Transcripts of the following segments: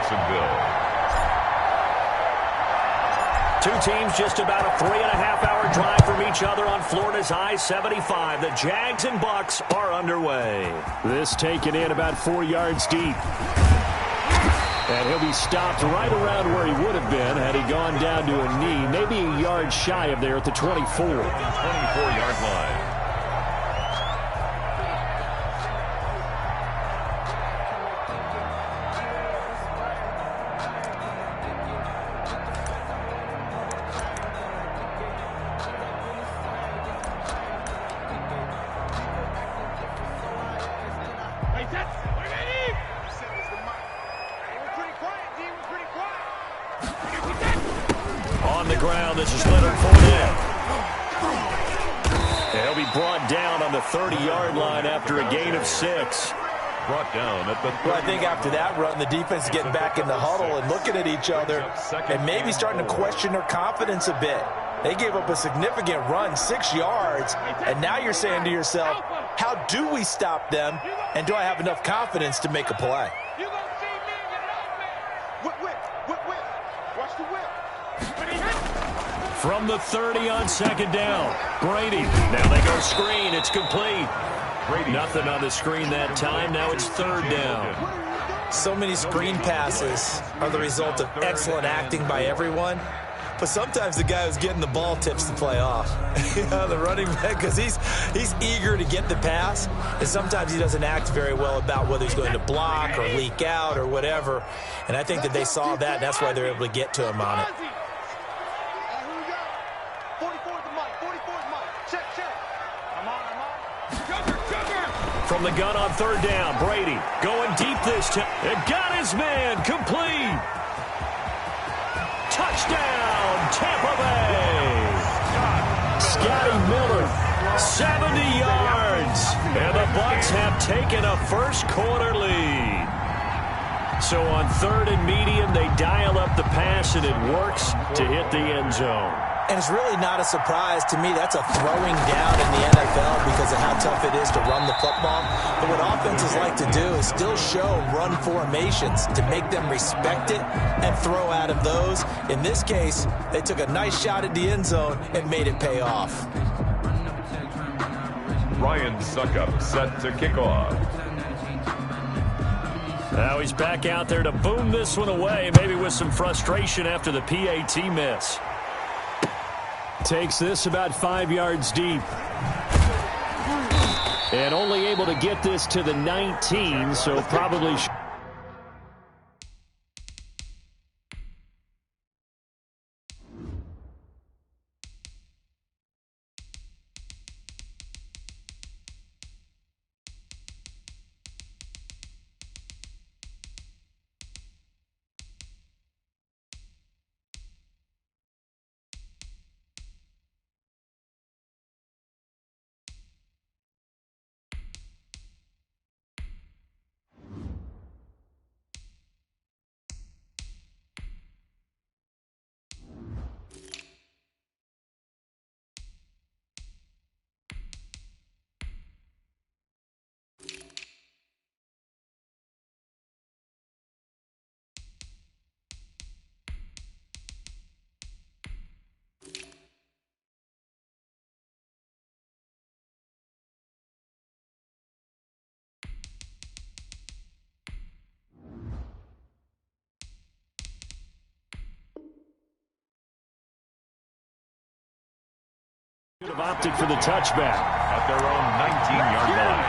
Jacksonville. Two teams just about a 3.5-hour drive from each other on Florida's I-75. The Jags and Bucks are underway. This taken in about 4 yards deep. And he'll be stopped right around where he would have been had he gone down to a knee, maybe a yard shy of there at the 24. 24-yard line. On the ground, this is Leonard Fournette. He'll be brought down on the 30-yard line after a gain of 6. Brought down at the 30. Well, I think after that run, the defense is getting back in the huddle and looking at each other and maybe starting to question their confidence a bit. They gave up a significant run, 6 yards, and now you're saying to yourself, how do we stop them, and do I have enough confidence to make a play? From the 30 on second down, Brady. Now they go screen. It's complete. Brady. Nothing on the screen that time. Now it's third down. So many screen passes are the result of excellent acting by everyone. But sometimes the guy who's getting the ball tips the play off. The running back, because he's eager to get the pass, and sometimes he doesn't act very well about whether he's going to block or leak out or whatever. And I think that they saw that, and that's why they're able to get to him on it. From the gun on third down, Brady going deep this time. It got his man complete. Touchdown, Tampa Bay. Scotty Miller, 70 yards. And the Bucs have taken a first quarter lead. So on third and medium, they dial up the pass, and it works to hit the end zone. And it's really not a surprise to me. That's a throwing down in the NFL because of how tough it is to run the football. But what offenses like to do is still show run formations to make them respect it and throw out of those. In this case, they took a nice shot at the end zone and made it pay off. Ryan Suckup set to kick off. Now he's back out there to boom this one away, maybe with some frustration after the PAT miss. Takes this about 5 yards deep. And only able to get this to the 19, so probably... Have opted for the touchback at their own 19-yard line.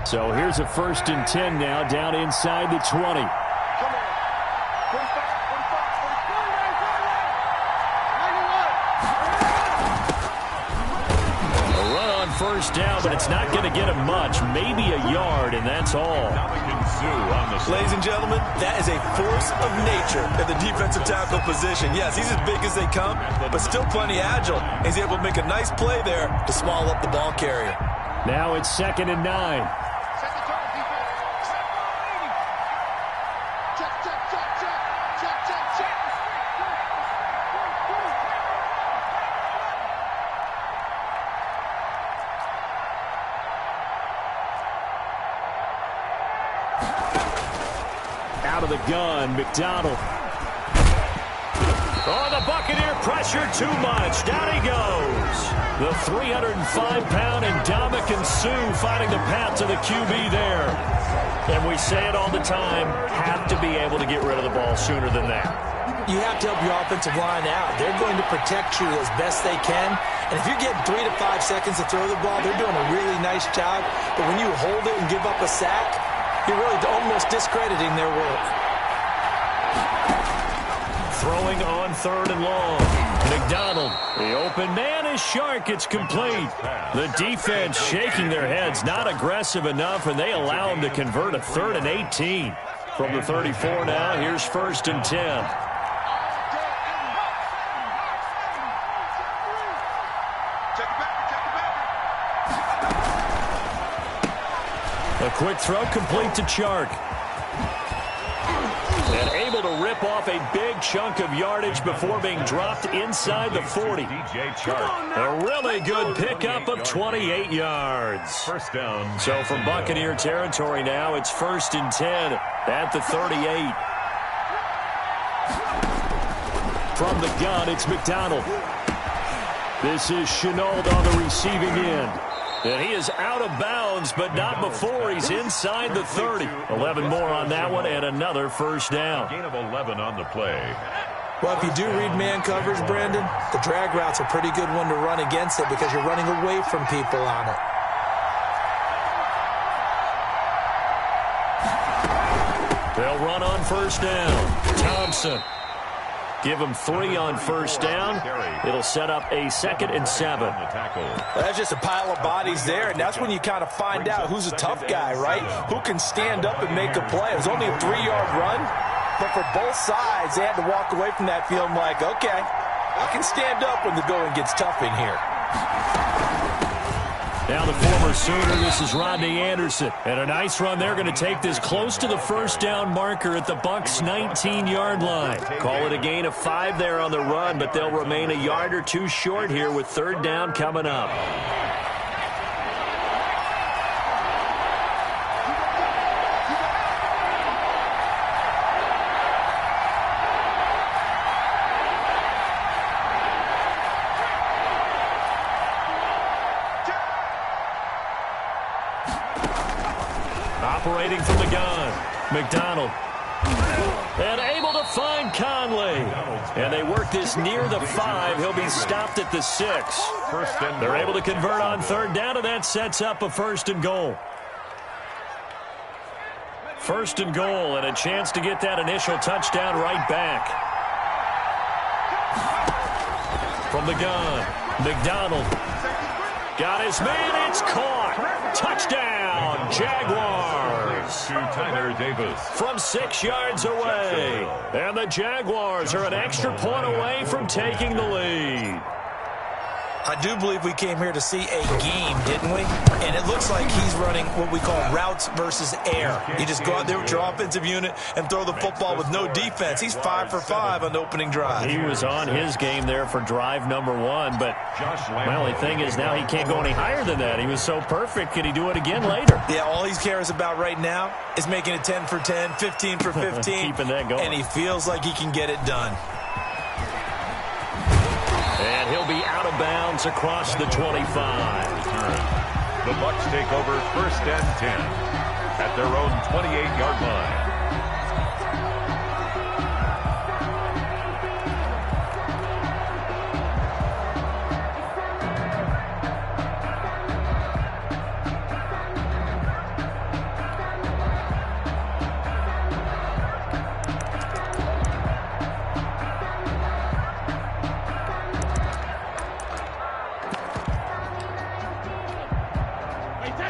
So here's a 1st and 10 now, down inside the 20. First down, but it's not going to get him much. Maybe a yard, and that's all. Ladies and gentlemen, that is a force of nature at the defensive tackle position. Yes, he's as big as they come, but still plenty agile. He's able to make a nice play there to small up the ball carrier. Now it's 2nd and 9. of the gun. McDonald. Oh, the Buccaneer pressure too much. Down he goes. The 305-pound Ndamukong Suh finding the path to the QB there. And we say it all the time, have to be able to get rid of the ball sooner than that. You have to help your offensive line out. They're going to protect you as best they can. And if you're getting 3 to 5 seconds to throw the ball, they're doing a really nice job. But when you hold it and give up a sack, you're really almost discrediting their work. Throwing on 3rd and long. McDonald, the open man is Shark. It's complete. The defense shaking their heads, not aggressive enough, and they allow him to convert a 3rd and 18. From the 34 now, here's 1st and 10. A quick throw complete to Chark. And able to rip off a big chunk of yardage before being dropped inside the 40. A really good pickup of 28 yards. First down. So from Buccaneer territory now, it's 1st and 10 at the 38. From the gun, it's McDonald. This is Chenault on the receiving end. And he is out of bounds, but not before he's inside the 30. 11 more on that one, and another first down. Gain of 11 on the play. Well, if you do read man coverage, Brandon, the drag route's a pretty good one to run against it because you're running away from people on it. They'll run on first down. Thompson. Give him 3 on first down. It'll set up a 2nd and 7. Well, that's just a pile of bodies there, and that's when you kind of find out who's a tough guy, right? Who can stand up and make a play. It was only a 3-yard run, but for both sides, they had to walk away from that feeling like, okay, I can stand up when the going gets tough in here. Now the former Sooner, this is Rodney Anderson. And a nice run. They're going to take this close to the first down marker at the Bucs' 19-yard line. Call it a gain of 5 there on the run, but they'll remain a yard or 2 short here with 3rd down coming up. Operating from the gun, McDonald. And able to find Conley. And they work this near the 5. He'll be stopped at the 6. They're able to convert on 3rd down, and that sets up a 1st and goal. 1st and goal, and a chance to get that initial touchdown right back. From the gun, McDonald. Got his man, it's caught. Touchdown, Jaguars. To Tyler Davis. From 6 yards away. And the Jaguars are an extra point away from taking the lead. I do believe we came here to see a game, didn't we? And it looks like he's running what we call routes versus air. You just go out there with your offensive unit and throw the football with no defense. He's 5 for 5 on the opening drive. He was on his game there for drive number 1, but my only thing is now he can't go any higher than that. He was so perfect. Can he do it again later? Yeah, all he cares about right now is making it 10 for 10, 15 for 15. Keeping that going. And he feels like he can get it done. And he'll be out of bounds across the 25. The Bucs take over 1st and 10 at their own 28-yard line.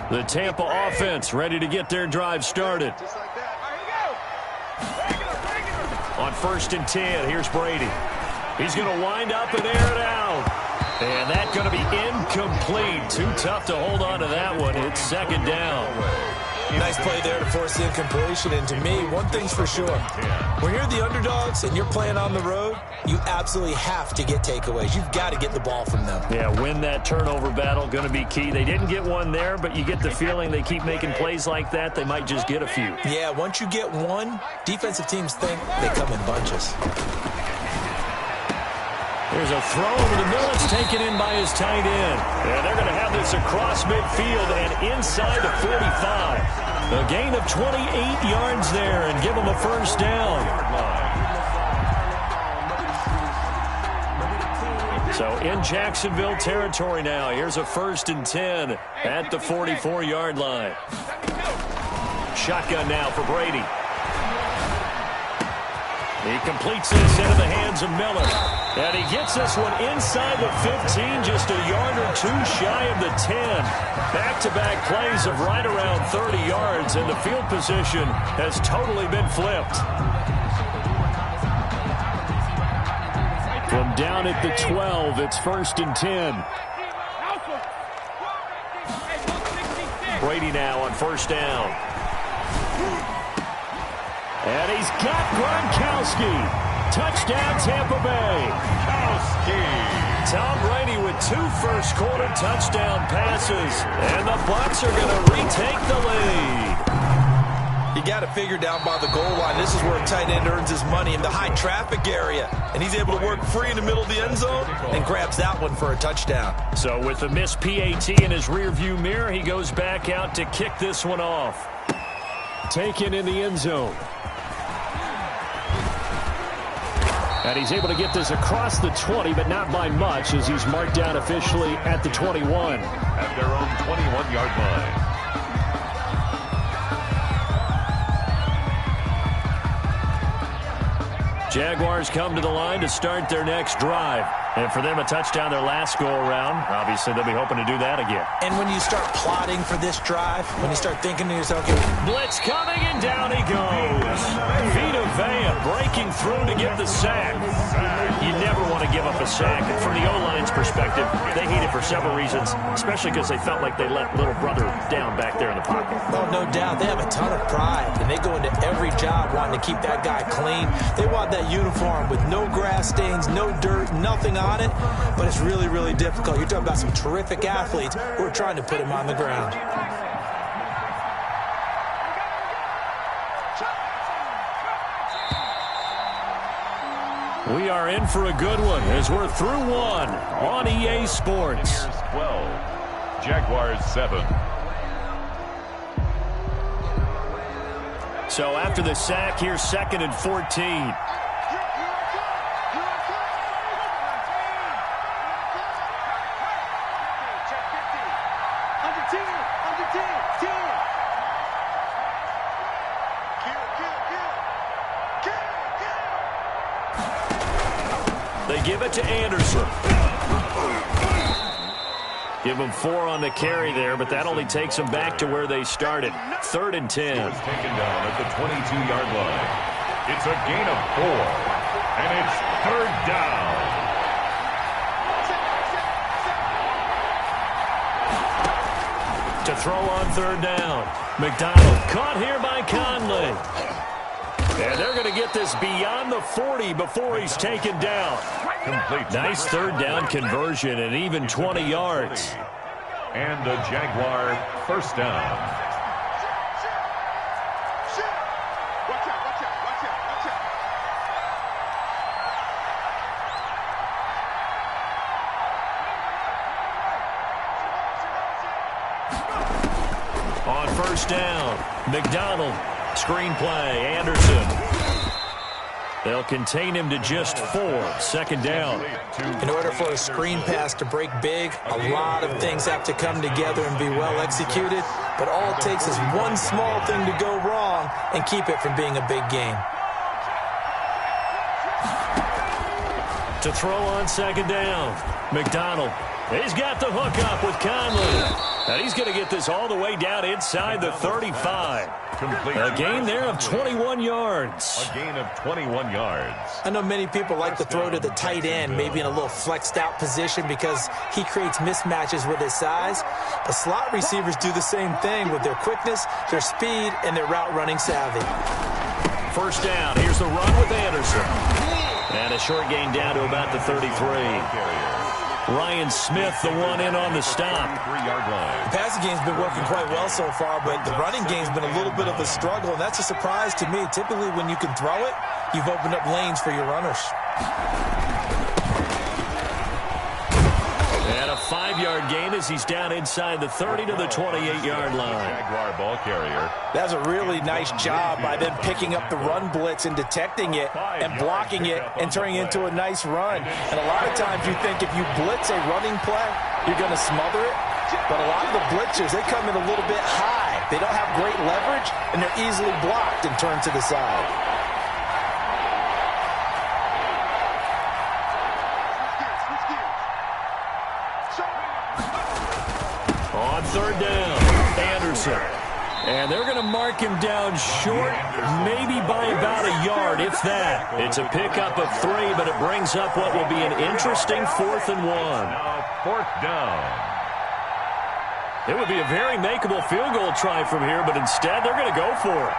The Tampa offense ready to get their drive started. On 1st and 10, here's Brady. He's going to wind up and air it out. And that's going to be incomplete. Too tough to hold on to that one. It's 2nd down. Nice play there to force the incompletion. And to me, one thing's for sure. When you're the underdogs and you're playing on the road, you absolutely have to get takeaways. You've got to get the ball from them. Yeah, win that turnover battle, going to be key. They didn't get one there, but you get the feeling they keep making plays like that, they might just get a few. Yeah, once you get one, defensive teams think they come in bunches. There's a throw over the middle. It's taken in by his tight end. And they're going to have this across midfield and inside the 45. A gain of 28 yards there and give them a first down. So in Jacksonville territory now. Here's a 1st and 10 at the 44-yard line. Shotgun now for Brady. He completes this into the hands of Miller. And he gets this one inside the 15, just a yard or two shy of the 10. Back-to-back plays of right around 30 yards, and the field position has totally been flipped. From down at the 12, it's 1st and 10. Brady now on 1st down. And he's got Gronkowski. Touchdown, Tampa Bay. Tom Brady with 2 first-quarter touchdown passes. And the Bucs are going to retake the lead. You got to figure down by the goal line. This is where a tight end earns his money in the high-traffic area. And he's able to work free in the middle of the end zone and grabs that one for a touchdown. So with the missed PAT in his rearview mirror, he goes back out to kick this one off. Taken in the end zone. And he's able to get this across the 20, but not by much, as he's marked down officially at the 21. At their own 21-yard line. Jaguars come to the line to start their next drive. And for them, a touchdown their last go-around. Obviously, they'll be hoping to do that again. And when you start plotting for this drive, when you start thinking to yourself, okay, blitz coming, and down he goes. Vita Vea breaking through to get the sack. You never want to give up a sack. And from the O-line's perspective, they hate it for several reasons, especially because they felt like they let little brother down back there in the pocket. Oh, no doubt. They have a ton of pride, and they go into every job wanting to keep that guy clean. They want that uniform with no grass stains, no dirt, nothing on it, but it's really, really difficult. You're talking about some terrific athletes who are trying to put him on the ground. We are in for a good one as we're through one on EA Sports. 12, Jaguars 7. So after the sack, here's 2nd and 14. They give it to Anderson. Give them 4 on the carry there, but that only takes them back to where they started. 3rd and 10. He was taken down at the 22-yard line. It's a gain of 4, and it's 3rd down. To throw on 3rd down. McDonald caught here by Conley. And they're going to get this beyond the 40 before he's taken down. Complete. Nice 3rd down conversion and even 20 yards. And a Jaguar 1st down. On 1st down, McDonald. Screen play, Anderson. They'll contain him to just 4. 2nd down. In order for a screen pass to break big, a lot of things have to come together and be well executed. But all it takes is one small thing to go wrong and keep it from being a big game. To throw on 2nd down, McDonald. He's got the hook up with Conley. And he's going to get this all the way down inside the 35. A gain there of 21 yards. A gain of 21 yards. I know many people like to throw to the tight end, maybe in a little flexed out position because he creates mismatches with his size. But slot receivers do the same thing with their quickness, their speed, and their route running savvy. First down. Here's the run with Anderson. And a short gain down to about the 33. Ryan Smith, the one in on the stop. The passing game's been working quite well so far, but the running game's been a little bit of a struggle, and that's a surprise to me. Typically, when you can throw it, you've opened up lanes for your runners. And a 5-yard gain as he's down inside the 30 to the 28-yard line. Jaguar ball carrier. That was a really nice job by them picking up the run blitz and detecting it and blocking it and turning it into a nice run. And a lot of times you think if you blitz a running play, you're going to smother it. But a lot of the blitzers, they come in a little bit high. They don't have great leverage, and they're easily blocked and turned to the side. On third down, Anderson. And they're going to mark him down short, maybe by about a yard, if that. It's a pickup of 3, but it brings up what will be an interesting 4th and 1. Now 4th down. It would be a very makeable field goal try from here, but instead they're going to go for it.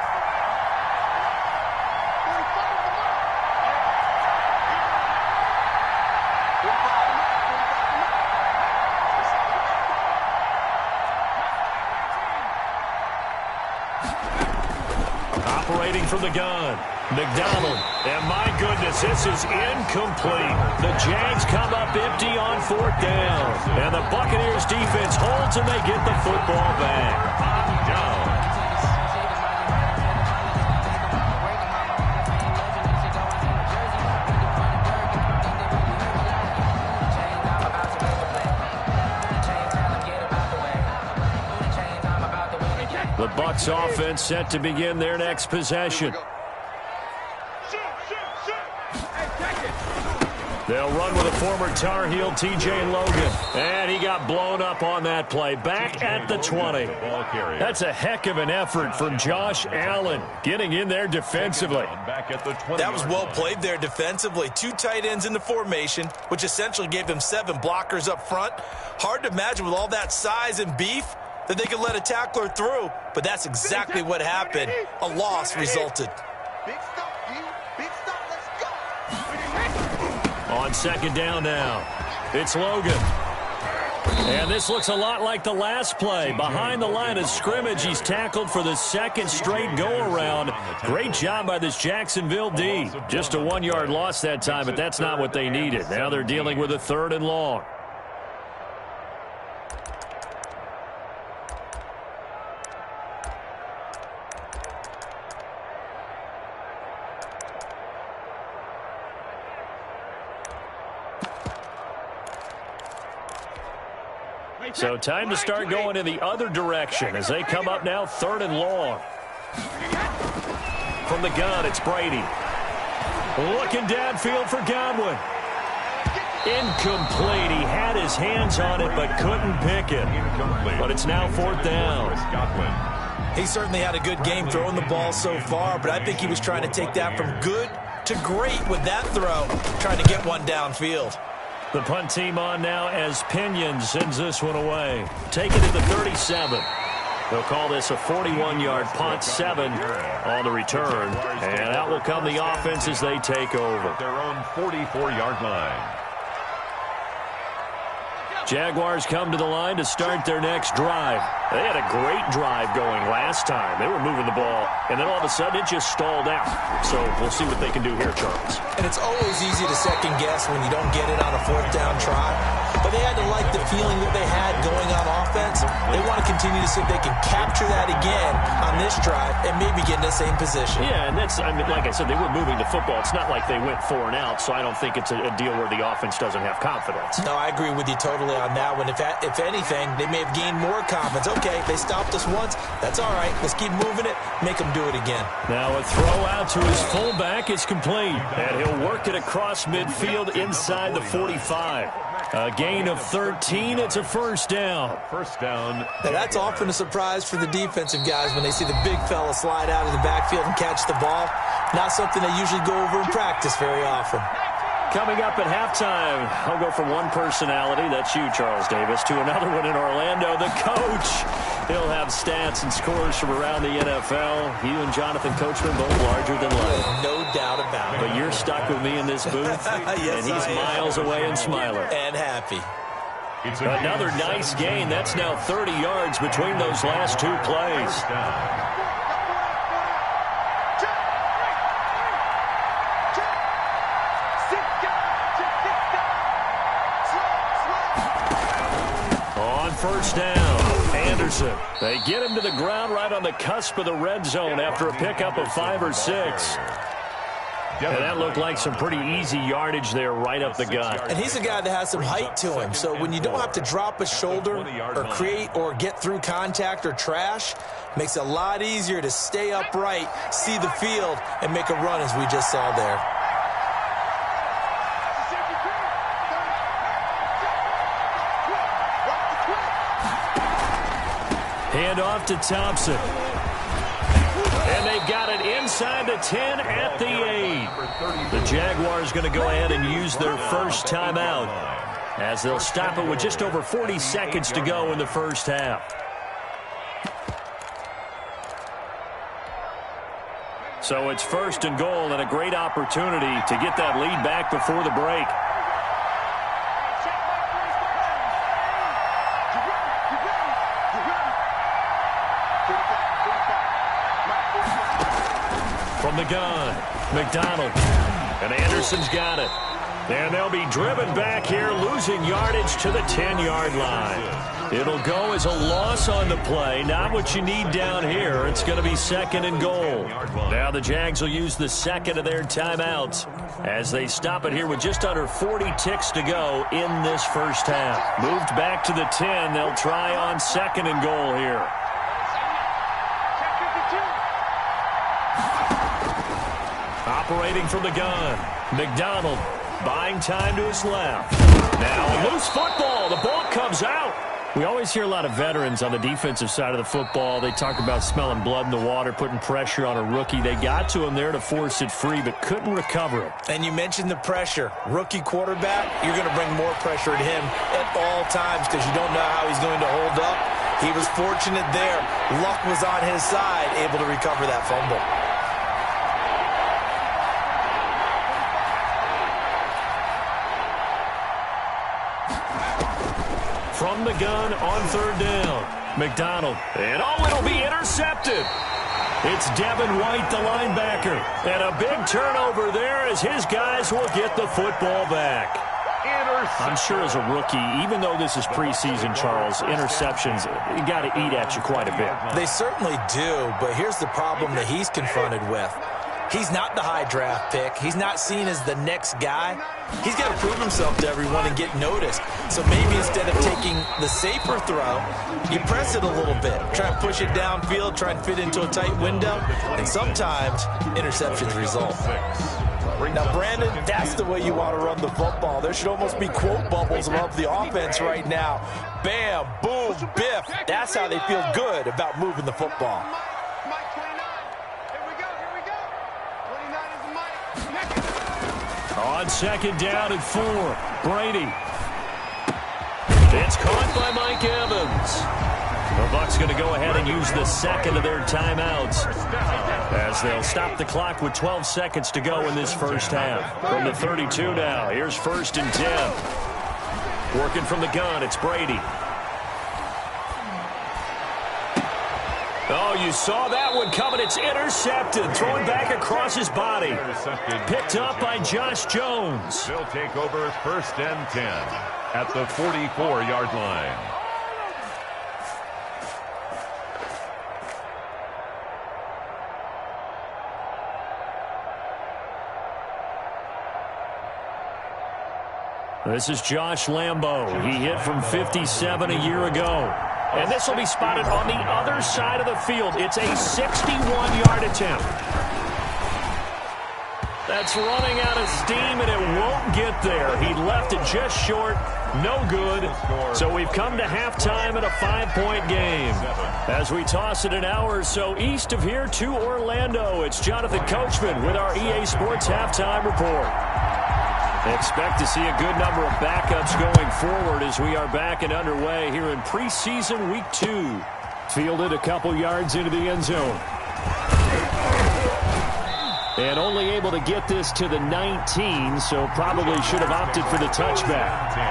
Operating from the gun, McDonald. And my goodness, this is incomplete. The Jags come up empty on 4th down. And the Buccaneers defense holds and they get the football back. Down. The Bucs offense set to begin their next possession. They'll run with a former Tar Heel, T.J. Logan. And he got blown up on that play. Back at the 20. That's a heck of an effort from Josh Allen getting in there defensively. That was well played there defensively. 2 tight ends in the formation, which essentially gave them 7 blockers up front. Hard to imagine with all that size and beef that they could let a tackler through, but that's exactly what happened. A loss resulted. On 2nd down now, it's Logan. And this looks a lot like the last play. Behind the line of scrimmage, he's tackled for the 2nd straight go-around. Great job by this Jacksonville D. Just a 1-yard loss that time, but that's not what they needed. Now they're dealing with a 3rd and long. So time to start going in the other direction as they come up now 3rd and long. From the gun, it's Brady. Looking downfield for Godwin. Incomplete. He had his hands on it but couldn't pick it. But it's now 4th down. He certainly had a good game throwing the ball so far, but I think he was trying to take that from good to great with that throw, trying to get one downfield. The punt team on now as Pinion sends this one away. Taken at the 37. They'll call this a 41-yard punt, 7 on the return. And out will come the offense as they take over. Their own 44-yard line. Jaguars come to the line to start their next drive. They had a great drive going last time. They were moving the ball, and then all of a sudden it just stalled out. So we'll see what they can do here, Charles. And it's always easy to second guess when you don't get it on a 4th down try. But they had to like the feeling that they had going on offense. They want to continue to see if they can capture that again on this drive and maybe get in the same position. Yeah, and that's, I mean, like I said, they were moving the football. It's not like they went 4 and out, so I don't think it's a deal where the offense doesn't have confidence. No, I agree with you totally on that one. If anything, they may have gained more confidence. Okay, they stopped us once. That's all right. Let's keep moving it. Make them do it again. Now a throw out to his fullback is complete. And he'll work it across midfield inside the 45. A gain of 13. It's a first down. First down. Now, that's often a surprise for the defensive guys when they see the big fella slide out of the backfield and catch the ball. Not something they usually go over in practice very often. Coming up at halftime, I'll go from one personality, that's you, Charles Davis, to another one in Orlando, the coach. He'll have stats and scores from around the NFL. You and Jonathan Coachman both larger than life. No doubt about it. But you're stuck with me in this booth, yes, and he's miles away and smiling. And happy. Another nice gain. That's now 30 yards between those last two plays. First down, Anderson. They get him to the ground right on the cusp of the red zone after a pickup of 5 or 6. And that looked like some pretty easy yardage there right up the gut. And he's a guy that has some height to him, so when you don't have to drop a shoulder or create or get through contact or trash, makes it a lot easier to stay upright, see the field, and make a run as we just saw there. Hand off to Thompson. And they've got it inside the 10 at the 8. The Jaguars going to go ahead and use their first timeout as they'll stop it with just over 40 seconds to go in the first half. So it's first and goal and a great opportunity to get that lead back before the break. From the gun, McDonald. And Anderson's got it. And they'll be driven back here, losing yardage to the 10-yard line. It'll go as a loss on the play. Not what you need down here. It's going to be second and goal. Now the Jags will use the second of their timeouts as they stop it here with just under 40 ticks to go in this first half. Moved back to the 10. They'll try on second and goal here. Operating from the gun, McDonald buying time to his left. Now a loose football. The ball comes out. We always hear a lot of veterans on the defensive side of the football. They talk about smelling blood in the water, putting pressure on a rookie. They got to him there to force it free, but couldn't recover it. And you mentioned the pressure. Rookie quarterback, you're going to bring more pressure at him at all times because you don't know how he's going to hold up. He was fortunate there. Luck was on his side, able to recover that fumble. From the gun on third down, McDonald. And it'll be intercepted. It's Devin White, the linebacker. And a big turnover there as his guys will get the football back. I'm sure as a rookie, even though this is preseason, Charles, interceptions, you got to eat at you quite a bit. They certainly do, but here's the problem that he's confronted with. He's not the high draft pick. He's not seen as the next guy. He's got to prove himself to everyone and get noticed. So maybe instead of taking the safer throw, you press it a little bit. Try and push it downfield, try and fit into a tight window. And sometimes interceptions result. Now, Brandon, that's the way you want to run the football. There should almost be quote bubbles above the offense right now. Bam, boom, biff. That's how they feel good about moving the football. On second down and 4, Brady. It's caught by Mike Evans. The Bucs going to go ahead and use the second of their timeouts as they'll stop the clock with 12 seconds to go in this first half. From the 32 now, here's first and 10. Working from the gun, it's Brady. Oh, you saw that one coming. It's intercepted. Thrown back across his body. Picked up by Josh Jones. They'll take over first and 10 at the 44-yard line. This is Josh Lambo. He hit from 57 a year ago. And this will be spotted on the other side of the field. It's a 61-yard attempt. That's running out of steam, and it won't get there. He left it just short. No good. So we've come to halftime in a 5-point game. As we toss it an hour or so east of here to Orlando, it's Jonathan Coachman with our EA Sports Halftime Report. Expect to see a good number of backups going forward as we are back and underway here in preseason week 2. Fielded a couple yards into the end zone. And only able to get this to the 19, so probably should have opted for the touchback. 10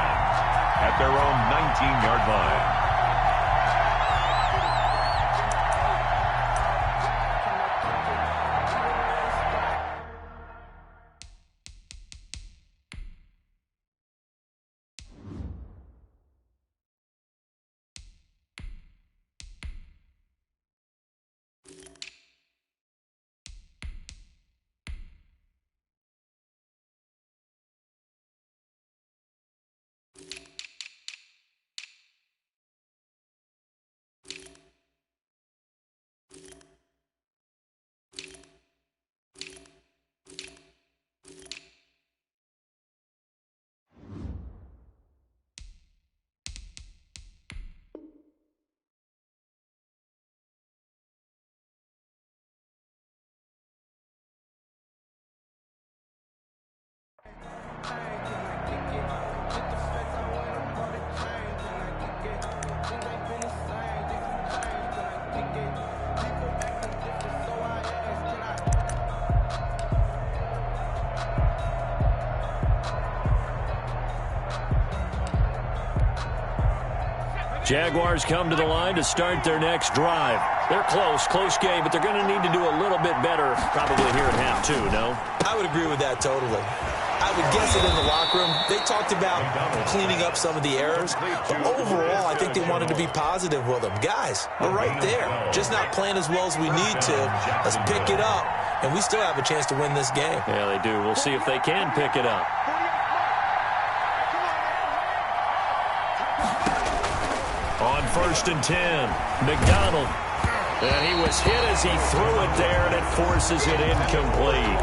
at their own 19-yard line. Jaguars come to the line to start their next drive. They're close game, but they're going to need to do a little bit better probably here at half 2, no? I would agree with that totally. I would guess it in the locker room. They talked about cleaning up some of the errors, but overall, I think they wanted to be positive with them. Guys, we're right there. Just not playing as well as we need to. Let's pick it up, and we still have a chance to win this game. Yeah, they do. We'll see if they can pick it up. On 1st and 10, McDonald. And he was hit as he threw it there, and it forces it incomplete.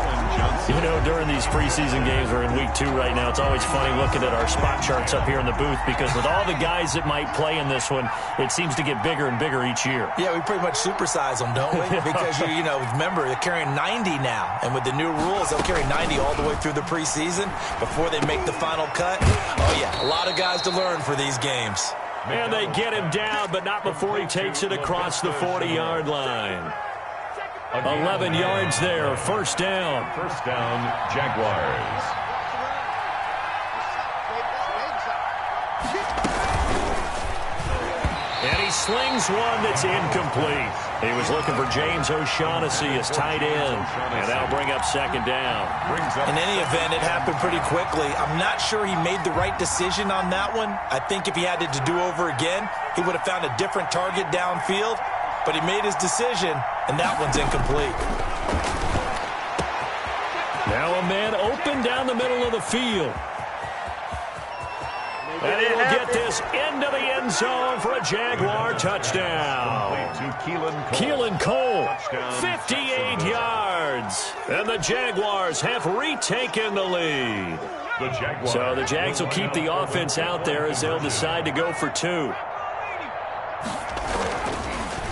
You know, during these preseason games, we're in week 2 right now, it's always funny looking at our spot charts up here in the booth because with all the guys that might play in this one, it seems to get bigger and bigger each year. Yeah, we pretty much supersize them, don't we? Because, you know, remember, they're carrying 90 now. And with the new rules, they'll carry 90 all the way through the preseason before they make the final cut. Oh, yeah, a lot of guys to learn for these games. And they get him down, but not before he takes it across the 40-yard line. 11 yards there, first down. First down, Jaguars. And he slings one that's incomplete. He was looking for James O'Shaughnessy as tight end. And that'll bring up second down. In any event, it happened pretty quickly. I'm not sure he made the right decision on that one. I think if he had it to do over again, he would have found a different target downfield. But he made his decision, and that one's incomplete. Now a man open down the middle of the field. And he'll get this into the end zone for a Jaguar touchdown. Keelan Cole, 58 yards. And the Jaguars have retaken the lead. So the Jags will keep the offense out there as they'll decide to go for 2.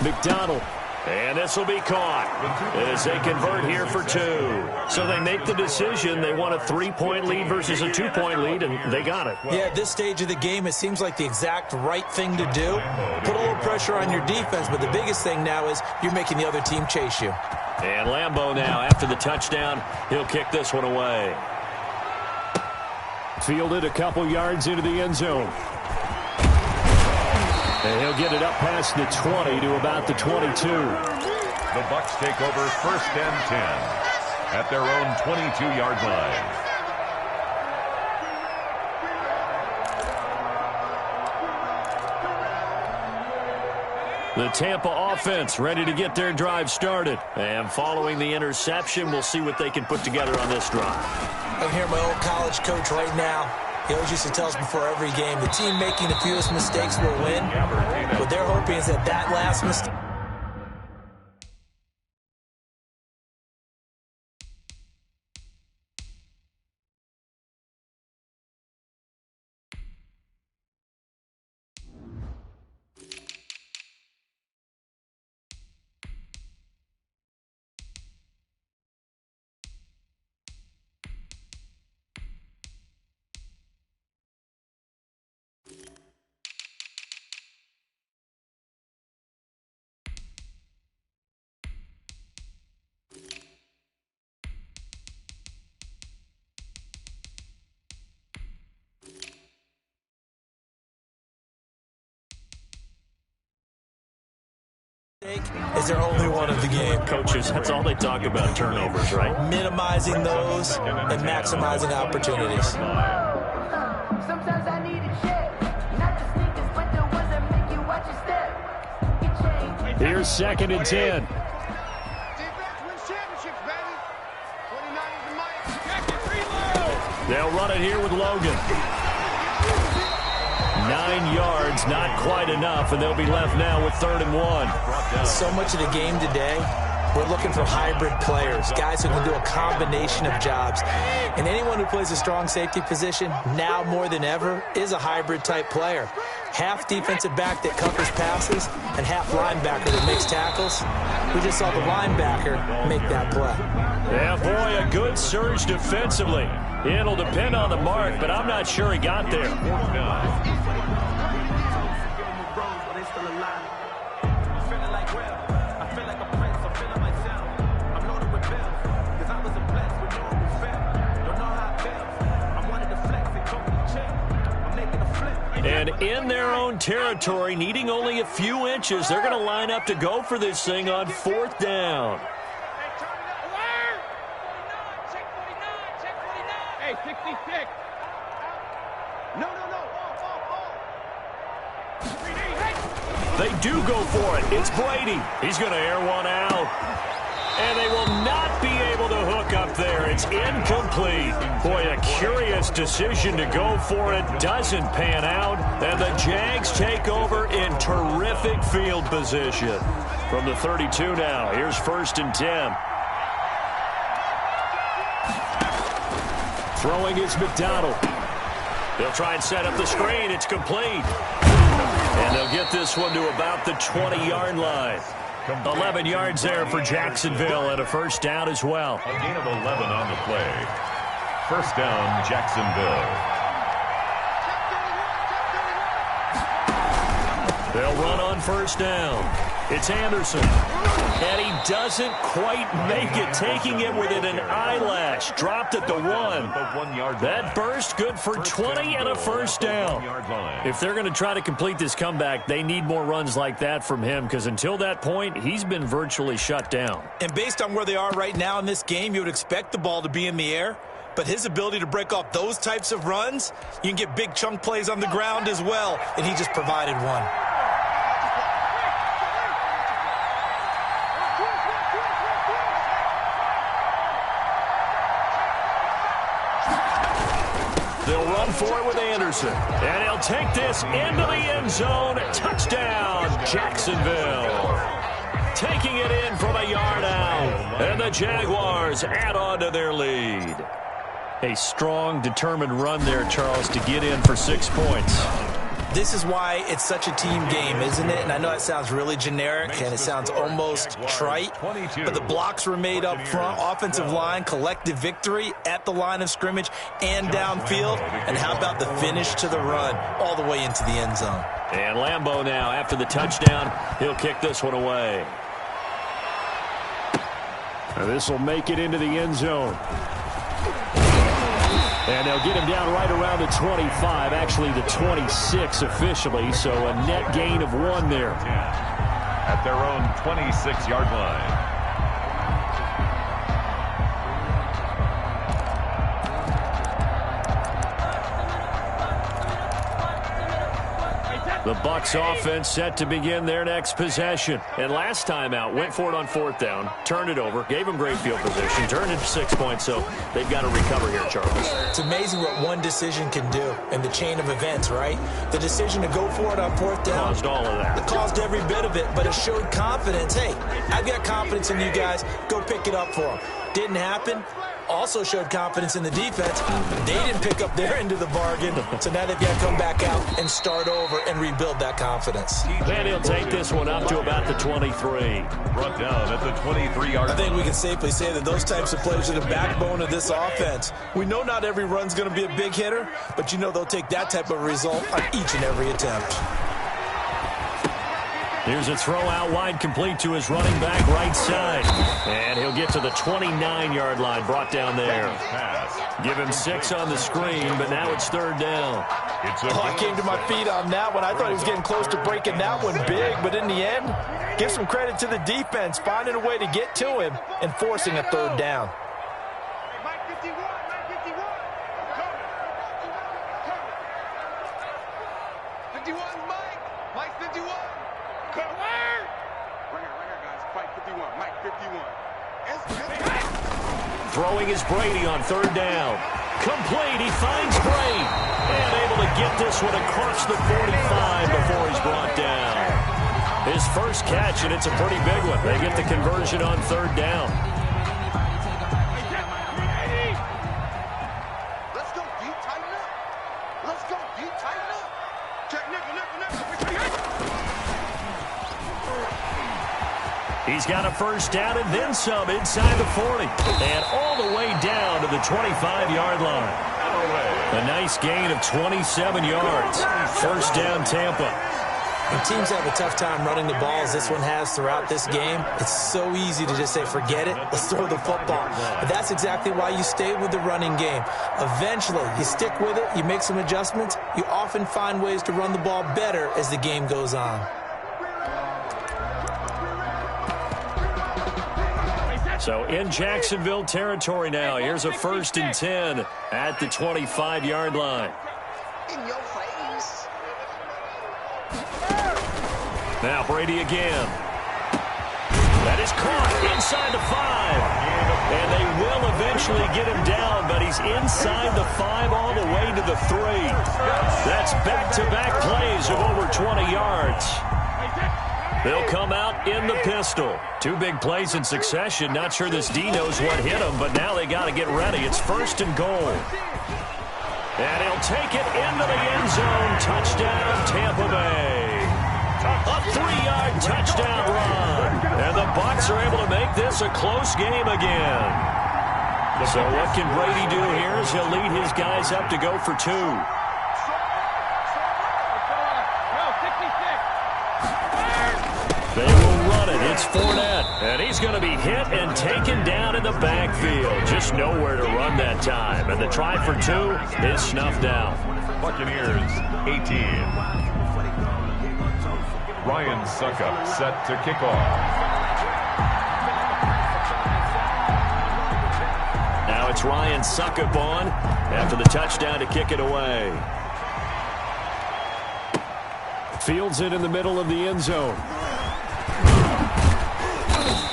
McDonald. And this will be caught as they convert here for 2. So they make the decision. They want a 3-point lead versus a 2-point lead, and they got it. Yeah, at this stage of the game, it seems like the exact right thing to do. Put a little pressure on your defense, but the biggest thing now is you're making the other team chase you. And Lambeau now, after the touchdown, he'll kick this one away. Fielded a couple yards into the end zone. And he'll get it up past the 20 to about the 22. The Bucs take over 1st and 10 at their own 22-yard line. The Tampa offense ready to get their drive started. And following the interception, we'll see what they can put together on this drive. I hear my old college coach right now. He always used to tell us before every game, the team making the fewest mistakes will win. What they're hoping is that last mistake. is their only one of the game. Coaches, that's all they talk about, turnovers, right? Minimizing those and maximizing opportunities. Sometimes I need a check, not the sneakers, but the ones that make you watch your step. It changed. Here's 2nd and 10. They'll run it here with Logan. 9 yards, not quite enough, and they'll be left now with 3rd and 1. So much of the game today, we're looking for hybrid players, guys who can do a combination of jobs. And anyone who plays a strong safety position, now more than ever, is a hybrid-type player. Half defensive back that covers passes and half linebacker that makes tackles. We just saw the linebacker make that play. Yeah, boy, a good surge defensively. It'll depend on the mark, but I'm not sure he got there. And in their own territory, needing only a few inches, they're going to line up to go for this thing on 4th down. Hey, 66. No. They do go for it. It's Brady. He's going to air one out. And they will not be able to hook up there. It's incomplete. Boy, a curious decision to go for it. Doesn't pan out. And the Jags take over in terrific field position. From the 32 now, here's 1st and 10. Throwing is McDonald. They'll try and set up the screen. It's complete. And they'll get this one to about the 20-yard line. 11 yards there for Jacksonville and a 1st down as well. A gain of 11 on the play. 1st down, Jacksonville. They'll run on 1st down. It's Anderson. And he doesn't quite make it, taking it within an eyelash. Dropped at the 1. That burst good for 20 and a 1st down. If they're going to try to complete this comeback, they need more runs like that from him, because until that point, he's been virtually shut down. And based on where they are right now in this game, you would expect the ball to be in the air. But his ability to break off those types of runs, you can get big chunk plays on the ground as well. And he just provided one. They'll run for it with Anderson. And he'll take this into the end zone. Touchdown, Jacksonville. Taking it in from a yard out. And the Jaguars add on to their lead. A strong, determined run there, Charles, to get in for 6 points. This is why it's such a team game, isn't it? And I know it sounds really generic and it sounds almost trite, but the blocks were made up front, offensive line, collective victory at the line of scrimmage and downfield. And how about the finish to the run all the way into the end zone? And Lambeau now, after the touchdown, he'll kick this one away. And this will make it into the end zone. And they'll get him down right around the 25, actually the 26 officially, so a net gain of 1 there. At their own 26-yard line. The Bucs offense set to begin their next possession. And last time out, went for it on 4th down, turned it over, gave them great field position, turned it to 6 points, so they've got to recover here, Charles. It's amazing what one decision can do in the chain of events, right? The decision to go for it on 4th down. Caused all of that. It caused every bit of it, but it showed confidence. Hey, I've got confidence in you guys. Go pick it up for them. Didn't happen. Also showed confidence in the defense. They didn't pick up their end of the bargain, so now they've got to come back out and start over and rebuild that confidence. Then he'll take this one up to about the 23. Brought down at the 23-yard line. I think we can safely say that those types of plays are the backbone of this offense. We know not every run's going to be a big hitter, but you know they'll take that type of result on each and every attempt. Here's a throw out wide, complete to his running back right side. And he'll get to the 29-yard line, brought down there. Give him 6 on the screen, but now it's 3rd down. I came to my feet on that one. I thought he was getting close to breaking that one big, but in the end, give some credit to the defense, finding a way to get to him and forcing a third down. Mike 51, Mike 51. 51, Mike. Mike 51. Come on. Right here, guys. Fight 51. Mike 51. Throwing is Brady on third down. Complete. He finds Brady. And able to get this one across the 45 before he's brought down. His first catch, and it's a pretty big one. They get the conversion on third down. Let's go deep, tighten up. Let's go deep, tighten up. Check nickel. He's got a first down and then some inside the 40. And all the way down to the 25-yard line. A nice gain of 27 yards. First down, Tampa. When teams have a tough time running the ball as this one has throughout this game, it's so easy to just say, forget it, let's throw the football. But that's exactly why you stay with the running game. Eventually, you stick with it, you make some adjustments, you often find ways to run the ball better as the game goes on. So in Jacksonville territory now. Here's a 1st and 10 at the 25-yard line. In your face. Now Brady again. That is caught inside the 5. And they will eventually get him down, but he's inside the 5 all the way to the 3. That's back-to-back plays of over 20 yards. They'll come out in the pistol. 2 big plays in succession. Not sure this D knows what hit him, but now they got to get ready. It's 1st and goal. And he'll take it into the end zone. Touchdown, Tampa Bay. A 3-yard touchdown run. And the Bucs are able to make this a close game again. So what can Brady do here is he'll lead his guys up to go for 2. They will run it. It's Fournette. And he's going to be hit and taken down in the backfield. Just nowhere to run that time. And the try for 2 is snuffed out. Buccaneers, 18. Ryan Suckup set to kick off. Now it's Ryan Suckup on after the touchdown to kick it away. Fields it in the middle of the end zone.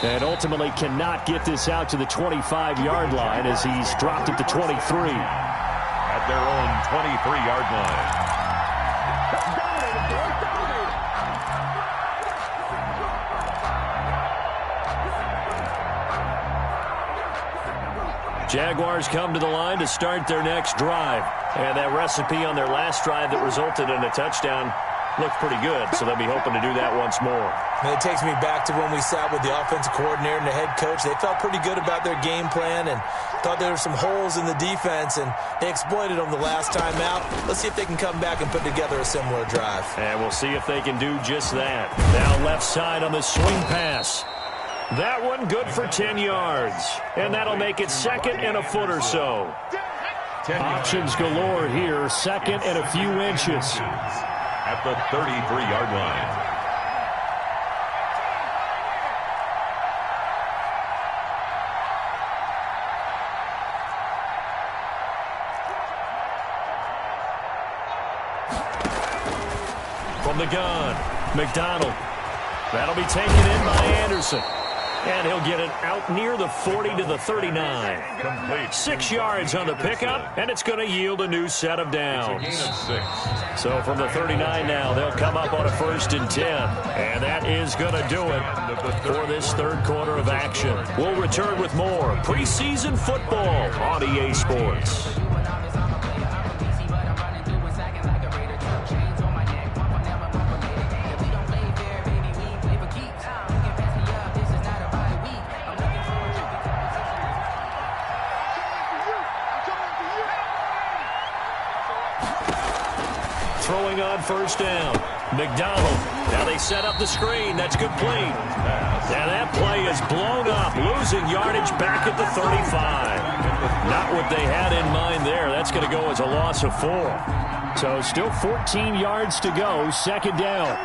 And ultimately cannot get this out to the 25-yard line as he's dropped at the 23. At their own 23-yard line. Jaguars come to the line to start their next drive. And that recipe on their last drive that resulted in a touchdown looked pretty good, so they'll be hoping to do that once more. And it takes me back to when we sat with the offensive coordinator and the head coach. They felt pretty good about their game plan and thought there were some holes in the defense, and they exploited them the last time out. Let's see if they can come back and put together a similar drive. And we'll see if they can do just that. Now left side on the swing pass. That one good for 10 yards. And that'll make it 2nd and a foot or so. Options galore here. 2nd and a few inches. At the 33-yard line. From the gun, McDonald. That'll be taken in by Anderson. And he'll get it out near the 40 to the 39. Complete. 6 yards on the pickup, and it's going to yield a new set of downs. It's a gain of 6. So from the 39 now, they'll come up on a 1st and 10. And that is going to do it for this 3rd quarter of action. We'll return with more preseason football on EA Sports. Throwing on 1st down. McDonald. Now they set up the screen. That's complete. Now that play is blown up. Losing yardage back at the 35. Not what they had in mind there. That's going to go as a loss of 4. So still 14 yards to go, second down.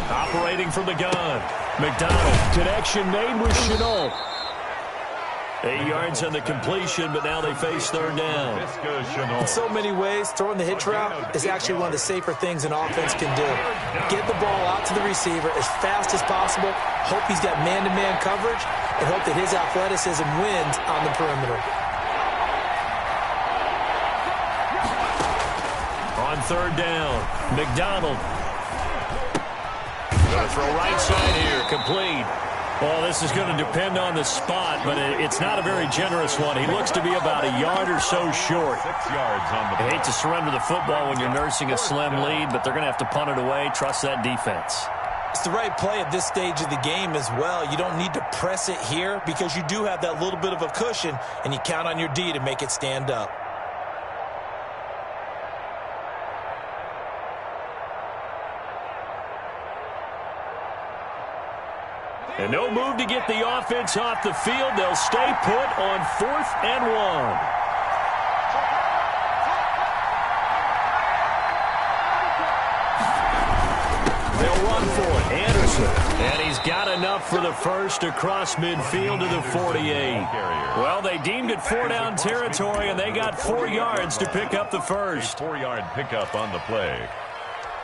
Operating from the gun. McDonald. Connection made with Chenault. 8 yards on the completion, but now they face third down. In so many ways, throwing the hitch route is actually one of the safer things an offense can do. Get the ball out to the receiver as fast as possible, hope he's got man-to-man coverage, and hope that his athleticism wins on the perimeter. On third down, McDonald. Going to throw right side here, complete. Well, this is going to depend on the spot, but it's not a very generous one. He looks to be about a yard or so short. 6 yards on the play. I hate to surrender the football when you're nursing a slim lead, but they're going to have to punt it away. Trust that defense. It's the right play at this stage of the game as well. You don't need to press it here because you do have that little bit of a cushion, and you count on your D to make it stand up. And no move to get the offense off the field. They'll stay put on 4th and 1. They'll run for it. Anderson. And he's got enough for the first across midfield to the 48. Well, they deemed it 4-down territory, and they got 4 yards to pick up the first. 4-yard pickup on the play.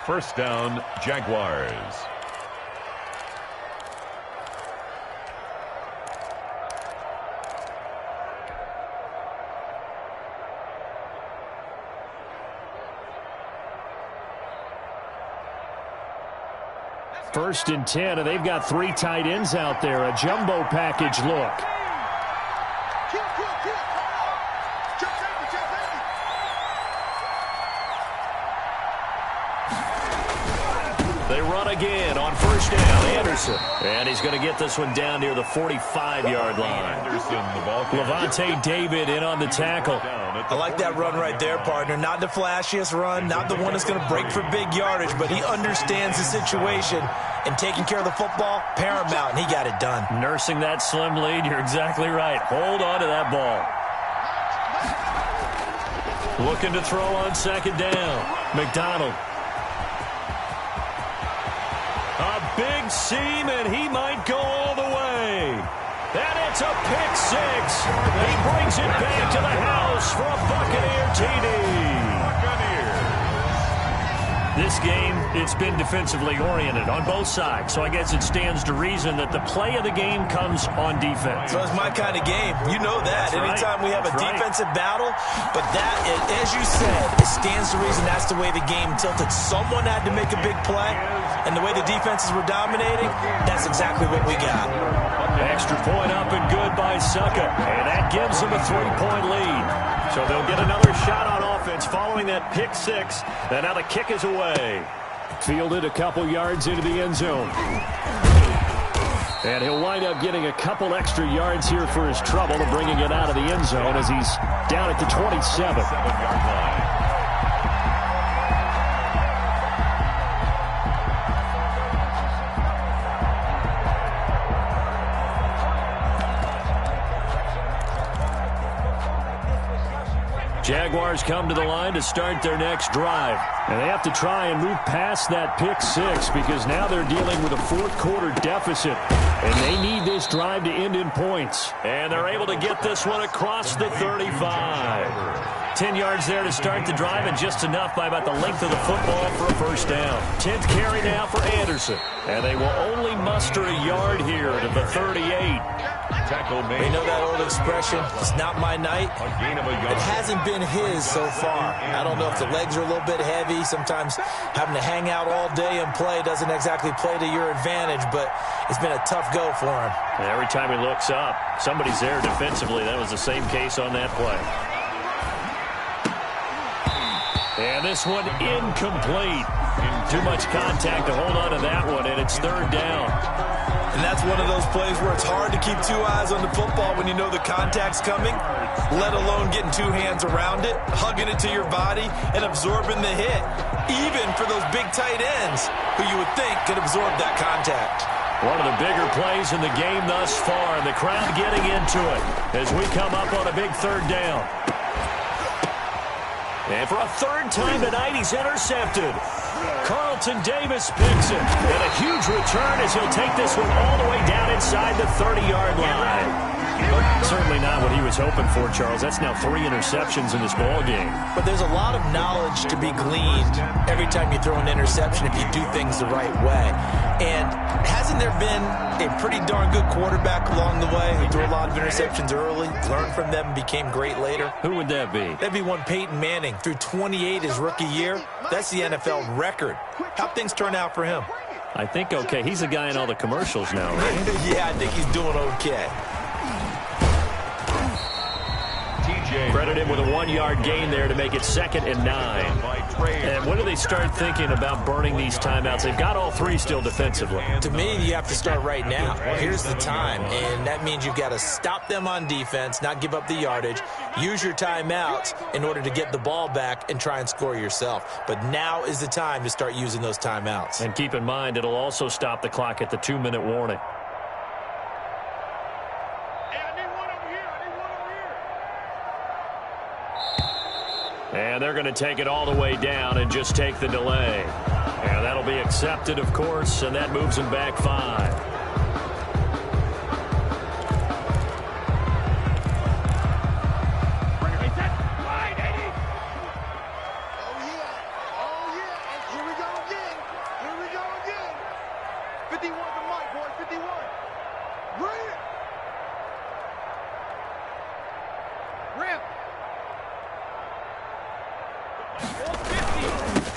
First down, Jaguars. First and 10, and they've got 3 tight ends out there. A jumbo package look. They run again on first down. Anderson. And he's going to get this one down near the 45-yard line. Anderson, the ball carrier. Levante David in on the tackle. I like that run right there, partner. Not the flashiest run, not the one that's going to break for big yardage, but he understands the situation, and taking care of the football, paramount, and he got it done. Nursing that slim lead, you're exactly right. Hold on to that ball. Looking to throw on second down. McDonald. A big seam, and he might go all the way. And it's a pick six. He brings it back to the house for a Buccaneer TD. This game, it's been defensively oriented on both sides, so I guess it stands to reason that the play of the game comes on defense. So it's my kind of game. You know that. That's anytime right. we have a defensive battle, but that, as you said, it stands to reason that's the way the game tilted. Someone had to make a big play, and the way the defenses were dominating, that's exactly what we got. Extra point up and good by Succa, and that gives them a 3-point lead. So they'll get another shot on offense following that pick six, and now the kick is away. Fielded a couple yards into the end zone. And he'll wind up getting a couple extra yards here for his trouble and bringing it out of the end zone as he's down at the 27. 7-yard line. Jaguars come to the line to start their next drive. And they have to try and move past that pick six because now they're dealing with a fourth-quarter deficit. And they need this drive to end in points. And they're able to get this one across the 35. 10 yards there to start the drive, and just enough by about the length of the football for a first down. 10th carry now for Anderson. And they will only muster a yard here to the 38. Tackle made. You know that old expression, it's not my night. A gain of a yard. It hasn't been his so far. I don't know if the legs are a little bit heavy. Sometimes having to hang out all day and play doesn't exactly play to your advantage, but it's been a tough go for him. And every time he looks up, somebody's there defensively. That was the same case on that play. And this one incomplete. Too much contact to hold on to that one, and it's third down. And that's one of those plays where it's hard to keep two eyes on the football when you know the contact's coming, let alone getting two hands around it, hugging it to your body, and absorbing the hit, even for those big tight ends who you would think could absorb that contact. One of the bigger plays in the game thus far, and the crowd getting into it as we come up on a big third down. And for a third time tonight, he's intercepted. Carlton Davis picks it. And a huge return as he'll take this one all the way down inside the 30-yard line. But certainly not what he was hoping for, Charles. That's now 3 interceptions in this ball game. But there's a lot of knowledge to be gleaned every time you throw an interception if you do things the right way. And hasn't there been a pretty darn good quarterback along the way who threw a lot of interceptions early, learned from them, and became great later? Who would that be? That'd be one Peyton Manning. Threw 28 his rookie year. That's the NFL record. How'd things turn out for him? I think okay. He's the guy in all the commercials now, right? Yeah, I think he's doing okay. Credit him with a 1-yard gain there to make it 2nd and 9. And when do they start thinking about burning these timeouts? They've got all 3 still defensively. To me, you have to start right now. Here's the time, and that means you've got to stop them on defense, not give up the yardage, use your timeouts in order to get the ball back and try and score yourself. But now is the time to start using those timeouts. And keep in mind, it'll also stop the clock at the 2-minute warning. And they're going to take it all the way down and just take the delay. And that'll be accepted, of course, and that moves them back 5.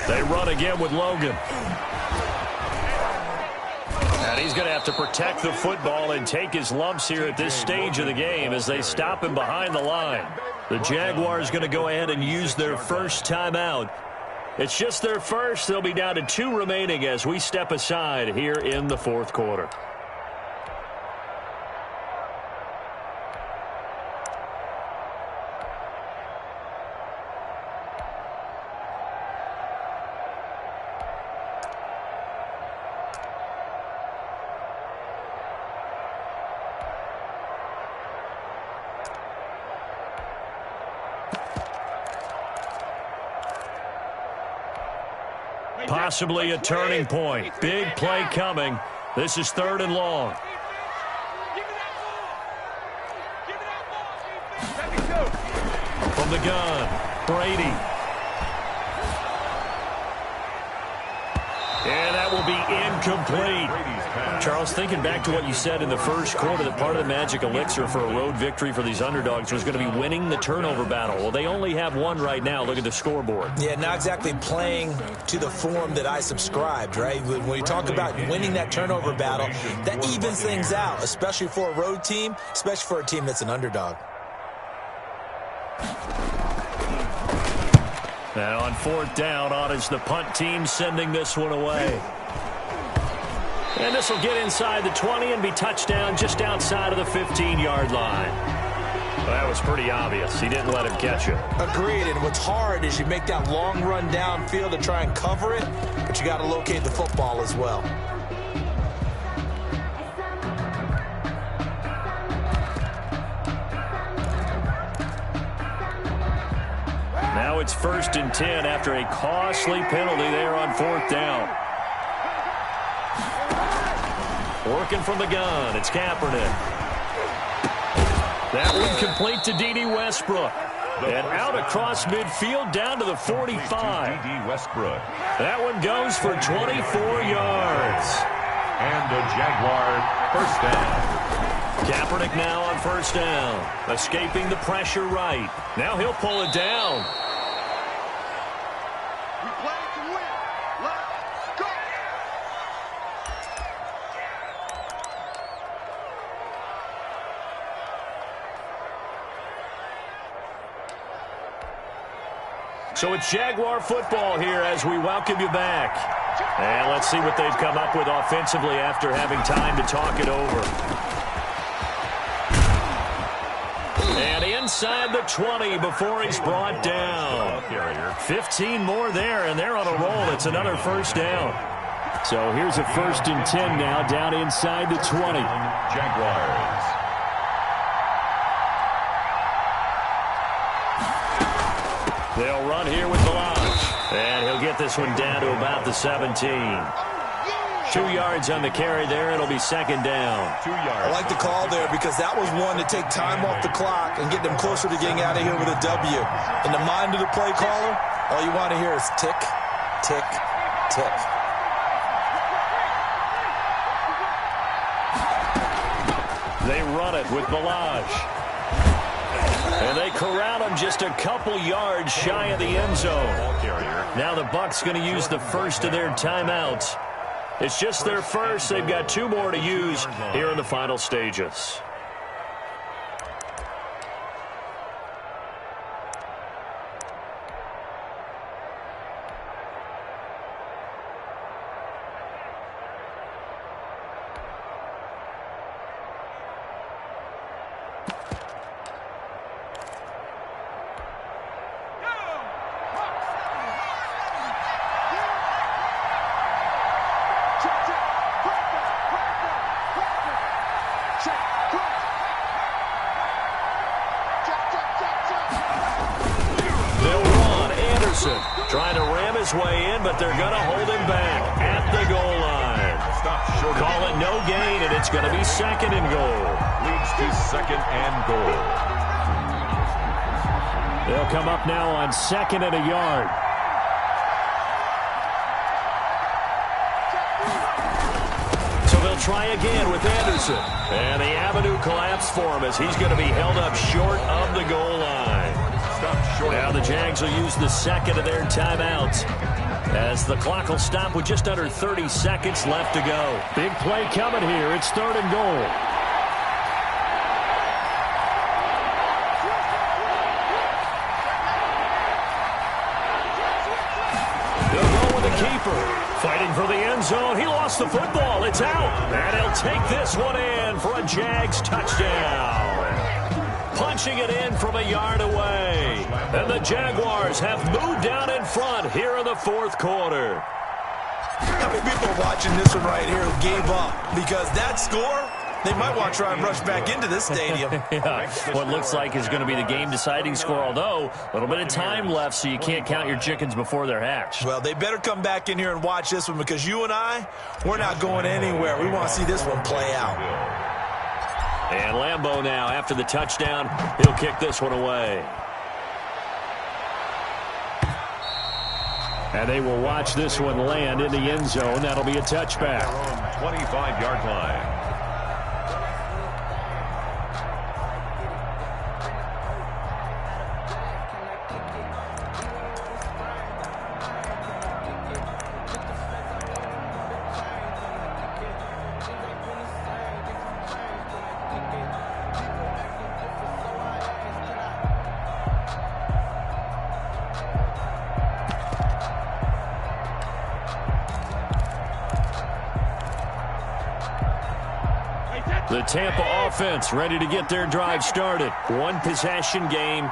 They run again with Logan. And he's going to have to protect the football and take his lumps here at this stage of the game as they stop him behind the line. The Jaguars going to go ahead and use their first timeout. It's just their first. They'll be down to 2 remaining as we step aside here in the 4th quarter. Possibly a turning point. Big play coming. This is 3rd and long. From the gun, Brady. And that will be incomplete. Charles, thinking back to what you said in the first quarter, that part of the magic elixir for a road victory for these underdogs was going to be winning the turnover battle. Well, they only have 1 right now. Look at the scoreboard. Yeah, not exactly playing to the form that I subscribed, right? When you talk about winning that turnover battle, that evens things out, especially for a road team, especially for a team that's an underdog. And on 4th down, on is the punt team sending this one away. And this will get inside the 20 and be touchdown just outside of the 15-yard line. Well, that was pretty obvious. He didn't let him catch it. Agreed, and what's hard is you make that long run downfield to try and cover it, but you got to locate the football as well. Now it's 1st and 10 after a costly penalty there on 4th down. Working from the gun, it's Kaepernick. That one complete to D.D. Westbrook. And out across midfield down to the 45. D.D. Westbrook. That one goes for 24 yards. And a Jaguar first down. Kaepernick now on 1st down. Escaping the pressure right. Now he'll pull it down. We play to win. Let's go. So it's Jaguar football here as we welcome you back. And let's see what they've come up with offensively after having time to talk it over. And inside the 20 before he's brought down. 15 more there, and they're on a roll. It's another first down. So here's a 1st and 10 now, down inside the 20. Jaguars. They'll run here with Balaj. And he'll get this one down to about the 17. 2 yards on the carry there. It'll be 2nd down. 2 yards. I like the call there because that was one to take time off the clock and get them closer to getting out of here with a W. In the mind of the play caller, all you want to hear is tick, tick, tick. They run it with Balaj. And they corral him just a couple yards shy of the end zone. Now the Bucs going to use the first of their timeouts. It's just their first. They've got 2 more to use here in the final stages. Trying to ram his way in, but they're going to hold him back at the goal line. Call it no gain, and it's going to be 2nd and goal. Leads to 2nd and goal. They'll come up now on 2nd and a yard. So they'll try again with Anderson. And the avenue collapsed for him as he's going to be held up short of the goal line. Now the Jags will use the 2nd of their timeouts as the clock will stop with just under 30 seconds left to go. Big play coming here. It's 3rd and goal. They'll go with the keeper. Fighting for the end zone. He lost the football. It's out. And he'll take this one in for a Jags touchdown. Punching it in from a yard away. And the Jaguars have moved down in front here in the 4th quarter. How many people are watching this one right here who gave up? Because that score, they might want to try and rush back into this stadium. Yeah, what looks like is going to be the game-deciding score, although a little bit of time left, so you can't count your chickens before they're hatched. Well, they better come back in here and watch this one because you and I, we're not going anywhere. We want to see this one play out. And Lambeau now, after the touchdown, he'll kick this one away. And they will watch this one land in the end zone. That'll be a touchback. 25-yard line. The Tampa offense ready to get their drive started. One possession game.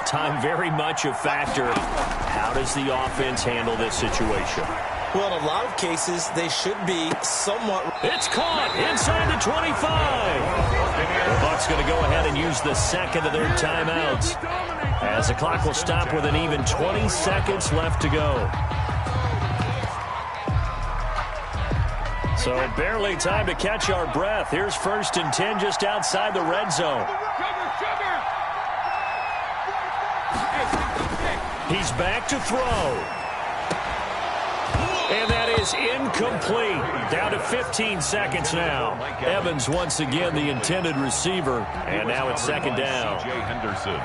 Time very much a factor. How does the offense handle this situation? Well, in a lot of cases, they should be somewhat... It's caught inside the 25. The Bucs going to go ahead and use the 2nd of their timeouts as the clock will stop with an even 20 seconds left to go. So barely time to catch our breath. Here's 1st and 10 just outside the red zone. He's back to throw. And that is incomplete. Down to 15 seconds now. Evans once again the intended receiver. And now it's 2nd down. C.J. Henderson.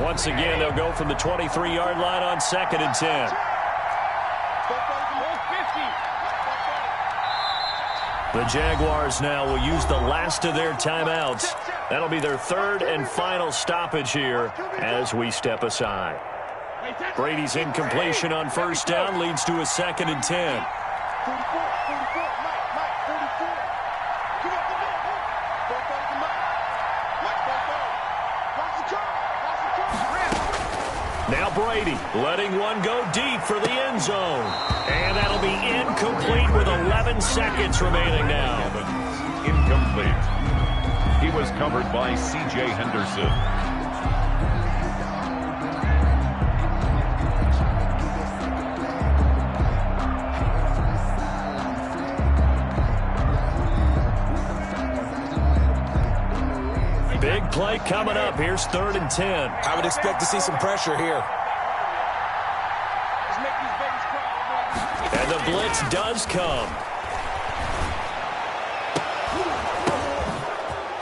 Once again, they'll go from the 23-yard line on 2nd and 10. The Jaguars now will use the last of their timeouts. That'll be their 3rd and final stoppage here as we step aside. Brady's incompletion on 1st down leads to a 2nd and 10. Now Brady letting one go deep for the end zone. And that'll be incomplete with 11 seconds remaining now. Incomplete. He was covered by C.J. Henderson. Big play coming up. Here's 3rd and 10. I would expect to see some pressure here. And the blitz does come.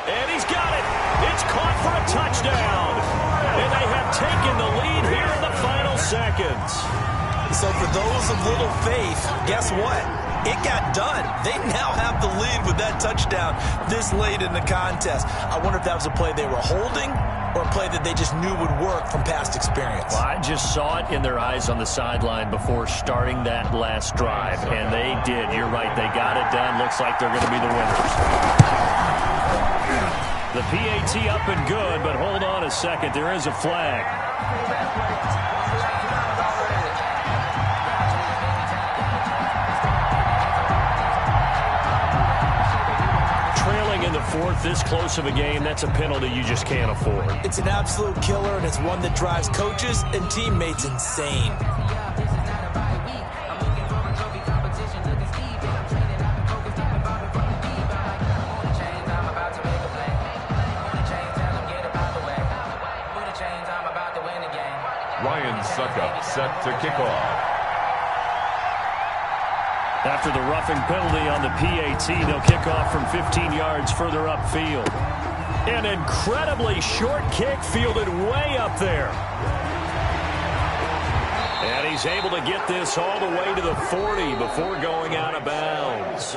And he's got it. It's caught for a touchdown. And they have taken the lead here in the final seconds. So for those of little faith, guess what? It got done. They now have the lead with that touchdown this late in the contest. I wonder if that was a play they were holding or a play that they just knew would work from past experience. Well, I just saw it in their eyes on the sideline before starting that last drive, and they did. You're right. They got it done. Looks like they're going to be the winners. The PAT up and good, but hold on a second. There is a flag. In the 4th, this close of a game, that's a penalty you just can't afford. It's an absolute killer, and it's one that drives coaches and teammates insane. Ryan Suckup set to kick off. After the roughing penalty on the PAT, they'll kick off from 15 yards further upfield. An incredibly short kick fielded way up there. And he's able to get this all the way to the 40 before going out of bounds.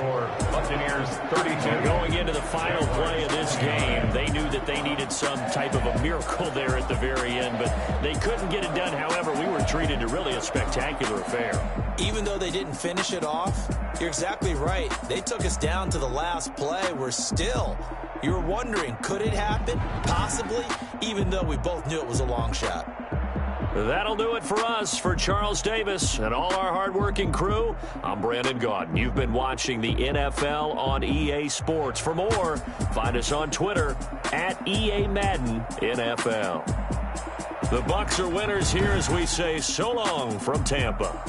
Buccaneers 32. Going into the final play of this game, they knew that they needed some type of a miracle there at the very end, but they couldn't get it done. However, we were treated to really a spectacular affair. Even though they didn't finish it off, you're exactly right. They took us down to the last play. We're still, you're wondering, could it happen? Possibly, even though we both knew it was a long shot. That'll do it for us. For Charles Davis and all our hardworking crew, I'm Brandon Gaudin. You've been watching the NFL on EA Sports. For more, find us on Twitter at EA Madden NFL. The Bucs are winners here as we say so long from Tampa.